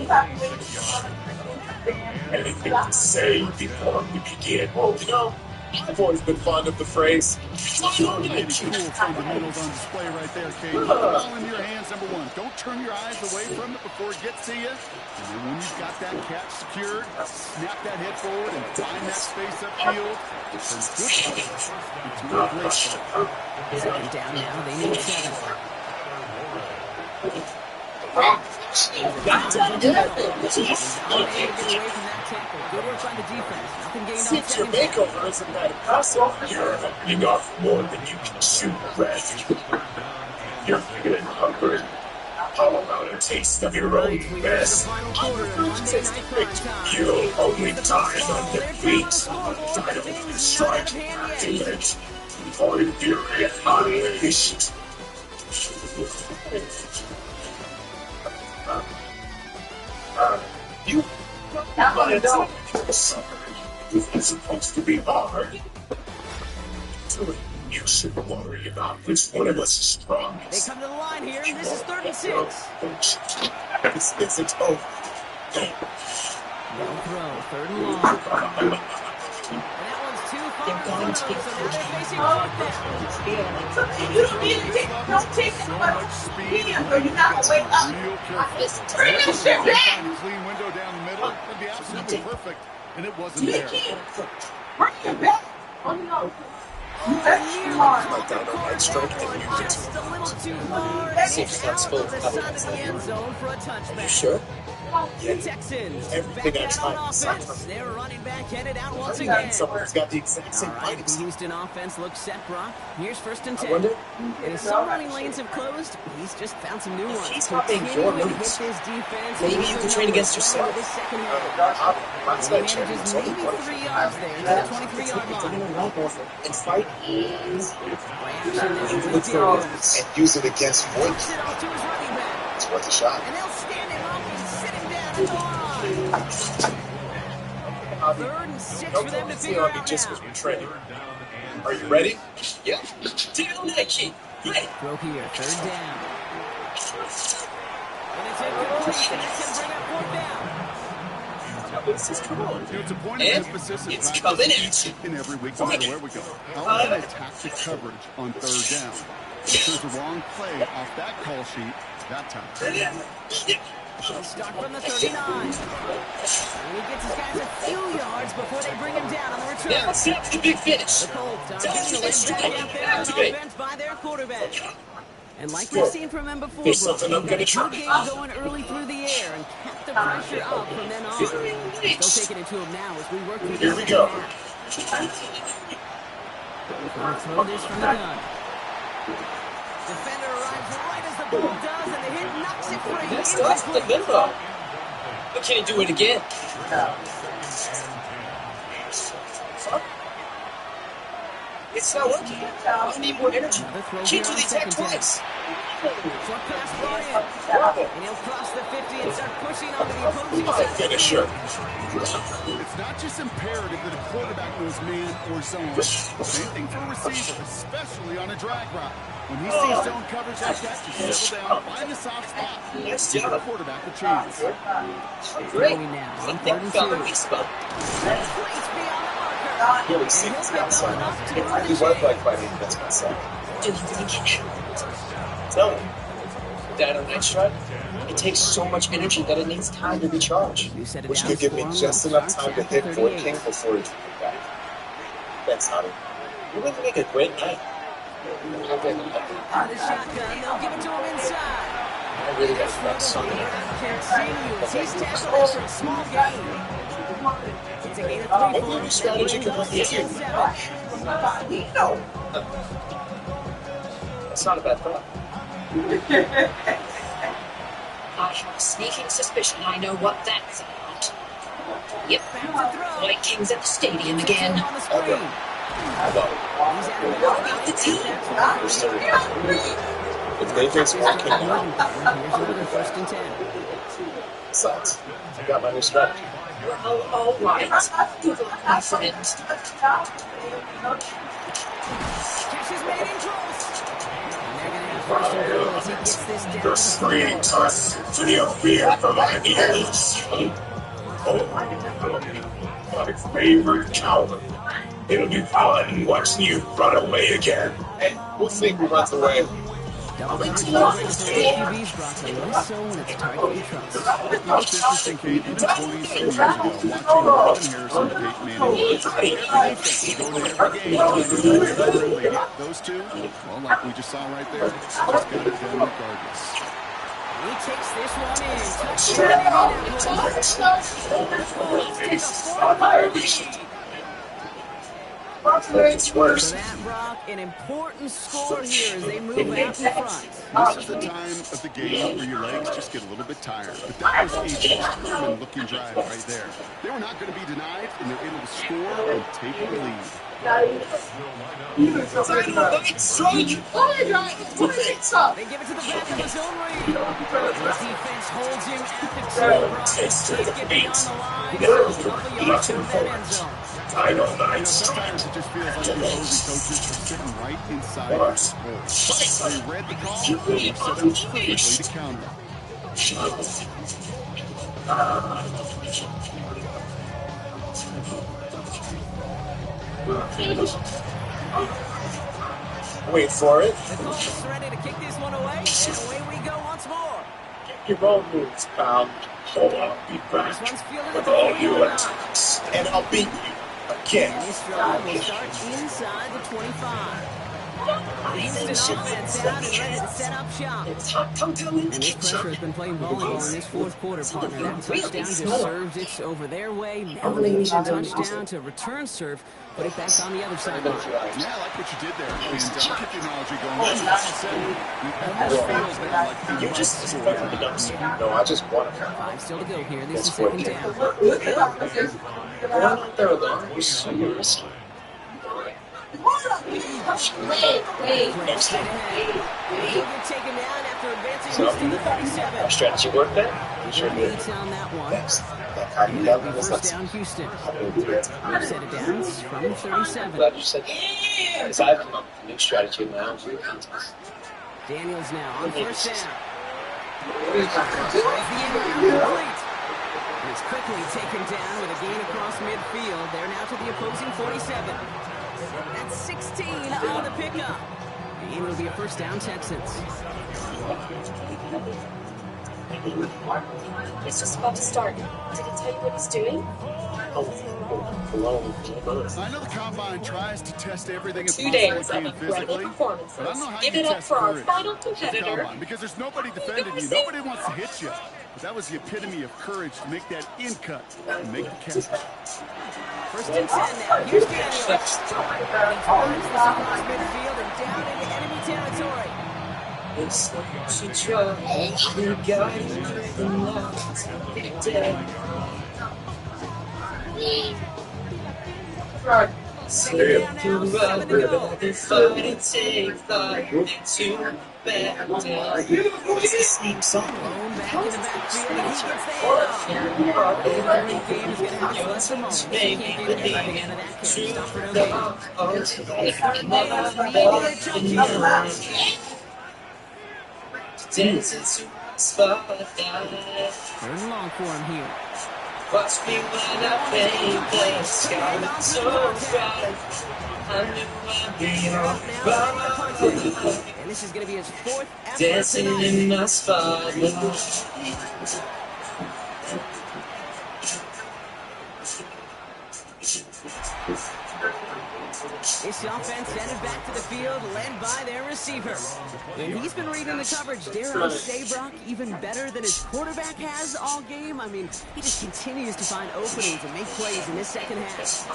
Anything to say before we begin? You know, I've always been fond of the phrase, Pretty cool fundamentals on display right there, Kate. Ball in your hands, number one. Don't turn your eyes away from it before it gets to you. And then when you've got that catch secured, snap that head forward and find that space upfield. It's good coverage. It's a great start. Second down now. They need 7. Good work by the defense. Nothing gained on since your makeover isn't that impressive, you're opening off more than you can chew rest. You're feeling hungry. How about a taste of your own mess? I prefer to taste the victory. You'll only die on defeat. Die on the strike. Defeat. Void Fury unleashed. You it's supposed to be hard. You should worry about which one of us is strongest. They come to the line here, and this is 3rd and 6. This isn't over. No throw, 3rd and long. And that one's too far. So now they're facing 4th down. You don't need to don't take that much speed, or you're not gonna wake up. Bring that shit back. Clean window down the middle. That'd be absolutely perfect. And it wasn't there. Bring it back. Oh no. Like down on right strike and use it. Just a little too far. Safe shots full of The side of the end zone for a touchback. You sure? The Texans Everything back I out tried on to offense. Their running back headed out once again. Someone's got the exact same All right, fighting the style. Houston offense looks set, Brock. Here's 1st and 10. I wonder. And as some running lanes have closed, he's just found some new ones. He's copying your Continuing to moves. hit this defense. Maybe you can train against yourself. This second half. That's He like training. manages maybe 3 yards there to the 23-yard line. And fight. Play action is with Let's go and Williams. use it against Void. Kicks it off to his running back. It's worth a shot. And they'll stand him up and sit him down at the line. 3rd and 6 for them to figure out just now. because we're training. Are you ready? Yeah. Take it on that key. Great. Throw here, 3rd down. And it's incomplete, and it's going to bring up 4th down. This is cool. It's a point And of emphasis it's in coming practice in. each and every week, no matter where we go. How are we going to attack the coverage on 3rd down? If there's a wrong play off that call sheet, that time. He'll start from the 39. And he gets his guys a few yards before they bring him down on the return. Now it's time for the big finish. The Colts are being led back out there on offense by their quarterback. And like we've seen from him before, There's Brooke, something I'm they've got gonna a good try. game going early through the air and kept the pressure up from then on. Still taking it to him now as we work through Here the we second go. half. Gonna throw this from the gun. Defender arrives right as the ball does, and the hit knocks it free. Next up, the middle. But can he do it again? Is It's not working. I need more energy. Change the attack twice. Short pass brought in. And he'll cross the 50 and start pushing onto the opposing My side. finisher. It's not just imperative that a quarterback knows man or zone. Same thing for a receiver, especially on a drag route. When he sees zone coverage like that, just settle down, find the soft spot, and give the quarterback a chance. Great. Now, on Think 3rd and found 2. the weak spot. Place beyond the marker. Really see this outside. He worked like fighting against myself. Do you think it helped? Tell me. Down on night strike? It takes so much energy that it needs time to recharge. You set it Wish down you could give for me him. just It'll enough start time to chapter hit Void 38. King before he took it back. Thanks, Hottie. You would make a great knight. Out of the shotgun, they'll give it to him inside. I really got that song. Continues. He's tackled after a small gain. It's a gain of 3 Maybe for your him. strategy could work easier. No. That's not a bad thought. I have a sneaking suspicion I know what that's about. Yep, White King's at the stadium again. On the screen. What about the team? We're still if Nathan's walking Here's now, another 1st and 10. besides, I got my new strategy. Well, all right. Good luck, my friend. Catches made in close. And they're going to have 1st and goal as he gets this down. Your screams are a symphony of fear for my ears. Oh, my favorite coward. It'll be fun watching you run away again. Hey, we'll think who runs away. Double coverage for QBs brought to you so when it's target you trust. Most interesting, Kate, even 20-some years ago, watching Marvin Harrison and Peyton Manning work. Every defense is going to every game trying to defend the room they get. Those two, well, like we just saw right there, just got it done regardless. He takes this one in. Touchdown, Indianapolis. It's worse. For that, Brock, an important score here as they move out in front. This is the time of the game where your legs just get a little bit tired. But that was a determined-looking drive right there. They were not going to be denied, and they're able to score and take the lead. They give it to the back of his own read. The defense holds him at the 2. Brock take it beyond the line. Couple yards from that end zone. Sometimes it just feels like the opposing coaches are sitting right inside the hole. They read the call and were set up perfectly to counter. Wait for it. The Colts is ready to kick this one away, and away we go once more. Your own moves, pal. Hold on, be back This one's fielded with at the all 49. your attacks, and I'll beat you again. This drive will start inside the 25. Houston offense out and ready to set up shop. And this pressure has been playing volleyball in this 4th quarter, partner. That touchdown just served it over their way. Now they need a touchdown to return serve, put it back on the other sideline. Yeah, I like what you did there. And I'll keep the analogy going. That's what I said. It almost feels now like You just disappointed the dumpster. No, I just won a 5 still to go here. This is That's what 2nd down. We're not there alone. We're so risky. Next he'll get taken down after advancing Houston to 37. Our strategy worked then? Sure did. Leads on that one. That That'll be 1st down Houston. We've set it down from 37. Glad you said that. Because I've come up with a new strategy in my own contest. Daniels now on 1st down. Drives the end complete. And it's quickly taken down with a gain across midfield. They're now to the opposing 47. That's 16 on the pickup. And it'll be a 1st down Texans. He's just about to start. Did he tell you what he's doing? I know the Combine tries to test everything it 2 possibly days of can incredible physically, performances. but I don't know how Give you it up test for our courage final at the competitor. Combine, because there's nobody defending you. Nobody wants to hit you. But that was the epitome of courage to make that in cut and make the catch. 1st and 10 now. Here's Daniels. He finds this across midfield and down into enemy territory. It's she tried, you got it. Second down now, 7 to go. What's this theme song? Blown back in the backfield, and he gets the handoff. A great game is going to have its lesser moments. You can't get anything out of that carry. Stop for no gain. Third down, maybe they choke here. Third and long for him here. Watch me when I paint the sky so bright. I knew I'd be alright. And this is going to be his fourth effort Dancing tonight. in my spotlight. This offense headed back to the field, led by their receiver. And he's been reading the coverage, dare I say, Brock, even better than his quarterback has all game. I mean, he just continues to find openings and make plays in this second half.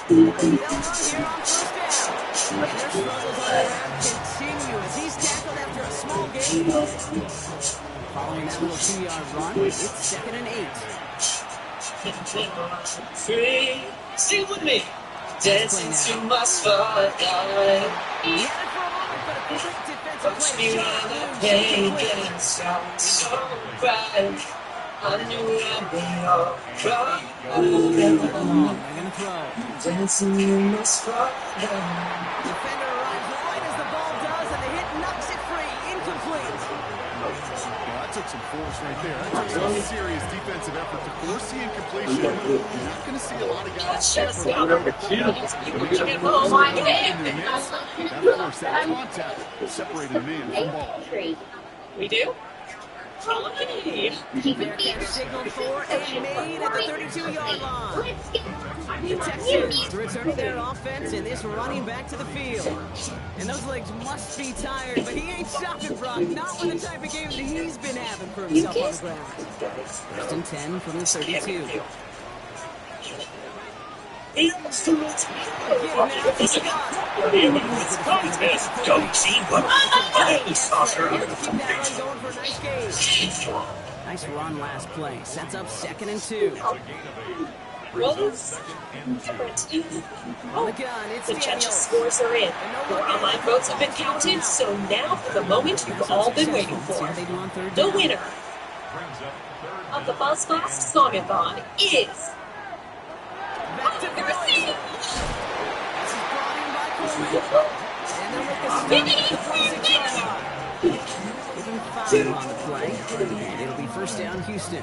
They'll run here on first down. And their struggles on the ground continue as he's tackled after a small gain. Following that little 2-yard run, it's 2nd and 8. Free, sing with me. Dancing to my spotlight. He had it for a moment, but a quick defensive Watch play me to when I shut paint it the sky so bright. I knew I'd be alright. They're going to throw. Dancing in my spotlight. Defender arrives right as the ball does, and the hit knocks it free. Incomplete. Well, that took some force right there. That took some serious defensive effort to force the incompletion. You're not going to see a lot of guys Shut up. you were getting home. That force, that contact separated the man from ball. We do? Okay. Bearcats signaled for and made at the 32-yard line. The Texans returning their offense and this running back to the field. And those legs must be tired, but he ain't stopping, Brock. Not with the type of game that he's been having for himself on the ground. 1st and 10 from the 32. It's Don't see what Nice run last play. Sets up 2nd and 2. Rolls. On the gun, it's The judges' Daniels. scores are in. Your online votes have been counted, so now for the moment you've all been waiting for. The winner of the BuzzBlast Songathon is... Back to Philly. This is brought in by Coleman. And they'll make a stop at the 26-yard line. Give him 5 on the play. And it'll be 1st down, Houston.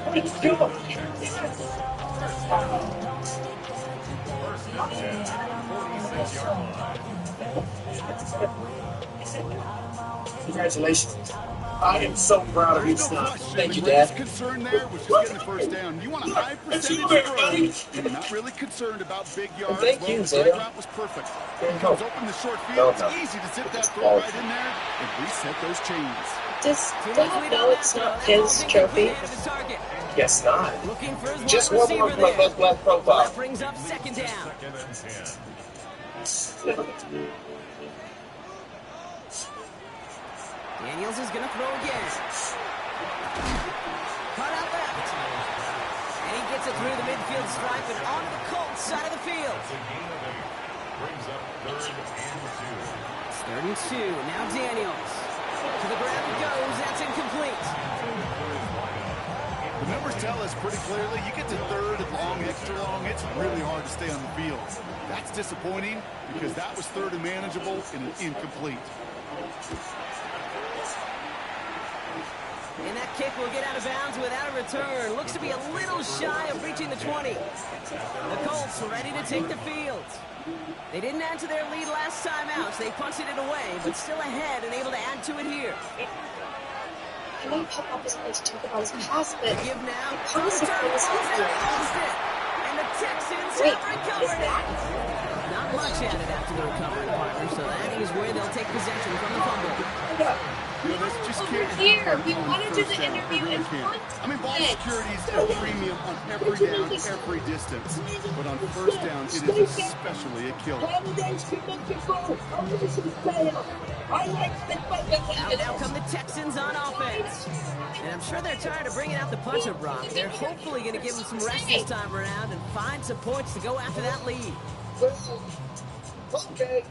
Congratulations. I am so proud of you, son. Thank you, Dad. Concern there was just getting the first down. You want a high percentage growth. You're not really concerned about big yards. Thank you, the Zeta. route was perfect. He comes open the short field. It's easy to zip that throw right in there and reset those chains. Does Dad know it's not his trophy? Guess not. Looking for his Just wide one more receiver from my there. best black profile. That brings up 2nd down. Daniels is going to throw again. Cut out left. And he gets it through the midfield stripe and onto the Colts side of the field. It's 3rd and 2. Now Daniels. To the ground it goes. That's incomplete. The numbers tell us pretty clearly, you get to 3rd and long, extra long, it's really hard to stay on the field. That's disappointing because that was 3rd and manageable and an incomplete. And that kick will get out of bounds without a return. Looks to be a little shy of reaching the 20. The Colts ready to take the field. They didn't add to their lead last time out, so they punted it away, but still ahead and able to add to it here. I know Pop-Up is going to talk about his past, but Give now. pass is always And the Texans Wait, have recovered is that? it. Not much added after the recovery, partner, so that is where they'll take possession from the fumble. Over here. We want to do the interview in front. I mean, ball security is a premium on every down, every distance. But on first down, it is especially a killer. Now come the Texans on offense. And I'm sure they're tired of bringing out the puncher, Brock. They're hopefully going to give them some rest this time around and find some points to go after that lead. Okay.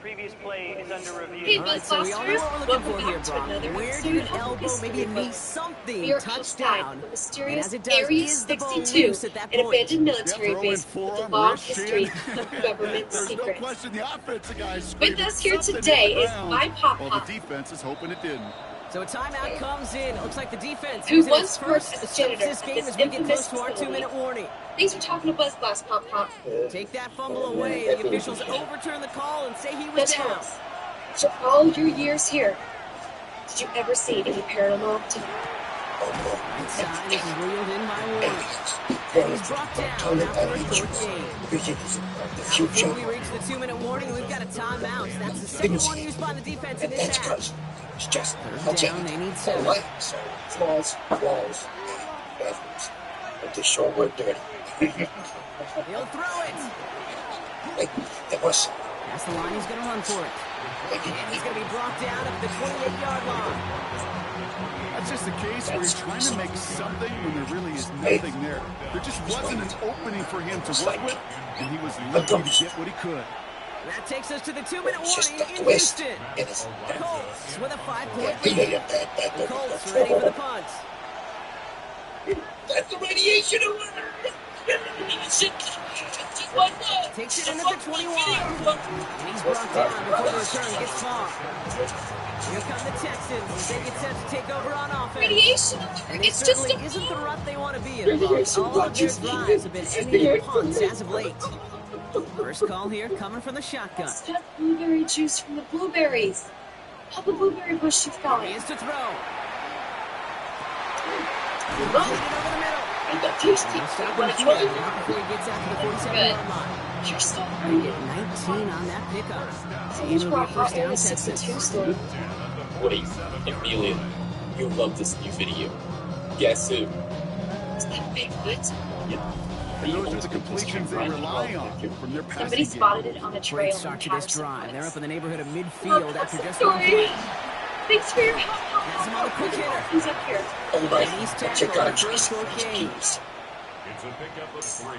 Previous play is under review. Hey, All right, so we all know what we're looking for here, Brock. Where did an elbow, maybe a knee, something touch down? The mysterious as it does, Area is the ball 62, loose at that an point? abandoned military base with a long history of government There's secrets. no question the offensive guys With us here today is my Well, pop-pop, the defense is hoping it didn't. So a timeout comes in. It looks like the defense who using once its worked first as a steps janitor this at game this as we get infamous close to our facility. 2-minute warning. Thanks for talking to Buzzglass, Pop-Pop. Take that fumble away. The officials overturn the call and say he was Now down. tell us, after all your years here, did you ever see any paranormal activity? Right side is reeled in by Warren. And he's brought down after a short game. Now before we reach the 2-minute warning, we've got a timeout. That's the second one used by the defense in this half. It's just Third down, they need 7. Flaws, bathrooms. But they sure were dirty. He'll throw it. It was. That's the line he's going to run for it. And he's going to be brought down at the 28-yard line. That's just the case where you're trying to make something when there really is nothing there. There just wasn't an opening for him to work with, and he was lucky to get what he could. That takes us to the 2-minute warning in Houston. Colts with a 5-point lead. The Colts ready for the punt. That's the radiation alert! Takes it in at the 21. And he's brought down before the return gets far. Here come the Texans as they get set to take over on offense. Radiation And alert! it It's just certainly a isn't the rut they want to be in, Buck. All of their drives have been ending in punts as of late. First call here coming from the shotgun. It's just blueberry juice from the blueberries. How the blueberry bush is going. He is to throw. Good. Over the middle. And that tasty. He'll stop him here before he gets out to the 47-yard line. You're still They get 19 on that pickup. And Which it'll brought be first down Area Texans. 62 story. Wait, Amelia, you'll love this new video. Guess who? Is that Bigfoot? And those are the completions they rely on from their passing Somebody game. spotted it on the trail. Great start to this drive. They're up in the neighborhood of midfield Oh, after that's just the one story. play. Thanks for your help. Has him on the quick hitter. He's up here. All right, And he's check tackled out the first short gain. It's a pickup of 3.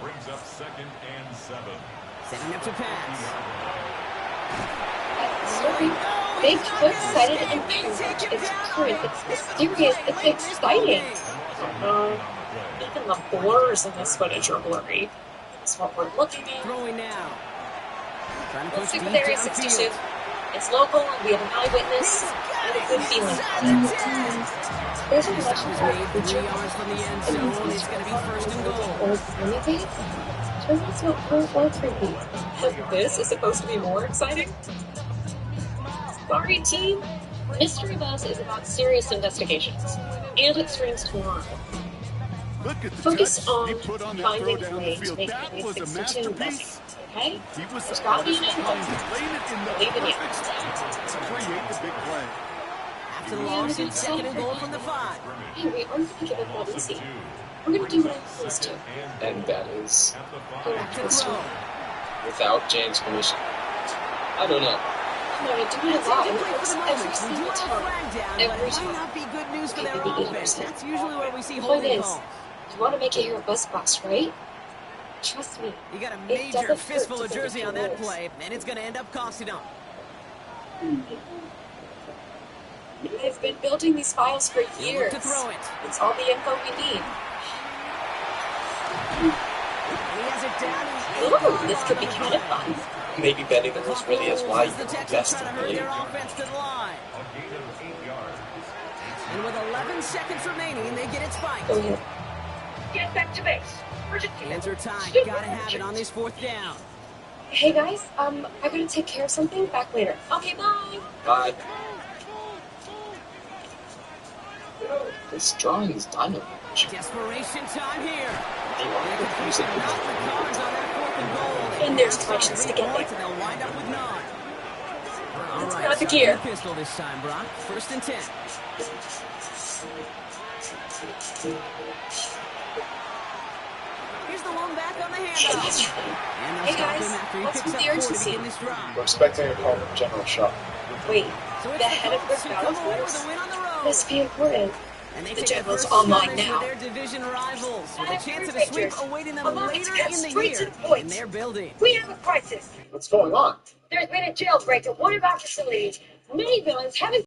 Brings up 2nd and 7. Setting up to pass. Sorry. Bigfoot sighted in Cambridge. It's current. It's mysterious. It's exciting. Even the blurs in this footage are blurry. That's what we're looking at. Throwing now. Trying to Let's push see deep with Area 62. downfield. It's local. We have an eyewitness. I have a good feeling. There's a This much stop is made 3 yards from the end zone. It's going to be first and goal. old renegade. Turns out to what works repeat. And this is supposed to be more exciting? Sorry, team. Mystery Bus is about serious investigations. And it streams tomorrow. Look at the Focus touch on he put on that throw finding down a the way to field. make That Area was a 62 masterpiece. messy. Okay? He was There's the gotta be artist an behind angle. it, laid it in the Believe in you. perfect spot to create the big play. After the loss, it's 2nd and goal from the 5. Hey, we aren't going to give up that easy. We're going to do what I'm supposed to. And that is Back to throw. without James' permission. I don't know. No, I do it a lot. They It play for works the every moment. We do single have a time. flag down, but Every it might time. not be good news for their Maybe offense. 80%. That's usually where we see Point holding is, calls. you want to make it here at Buzzbox, right? Trust me. You got a It major doesn't fistful hurt of to jersey break on the that rules. play, and it's going to end up costing them. I've been building these files for He'll look years. to throw it. It's all the info we need. And he has it down. Ooh, this could be kind of fun. Maybe betting the rules really is why you The Texans invest trying to in hurry the their league. offense to the line. A gain of 8 yards. And with 11 seconds remaining, they get it spiked. Go ahead. Get back to base. Hands are tied. Gotta have it on this 4th down. Hey guys, I gotta take care of something. Back later. Okay, bye. Bye. This drawing is dynamite. Desperation time here. They And are they confusing. not the cards on that 4th and goal. They And there's pass on directions 3 to get points, there. and they'll wind up with 9. All right, out the gear. Pistol this time, Brock. 1st and 10. Here's the lone back on the handoff. Hey guys, what's with the urgency? We're expecting a call from General Shaw. Wait, the head of the battle force? Must be important. The general's online now. Their division rivals, with a chance at a Rangers, sweep awaiting them along later to get in the straight year to the point. in their building. We have a crisis. What's going on? There's been a jailbreak at one of our facilities. Many villains haven't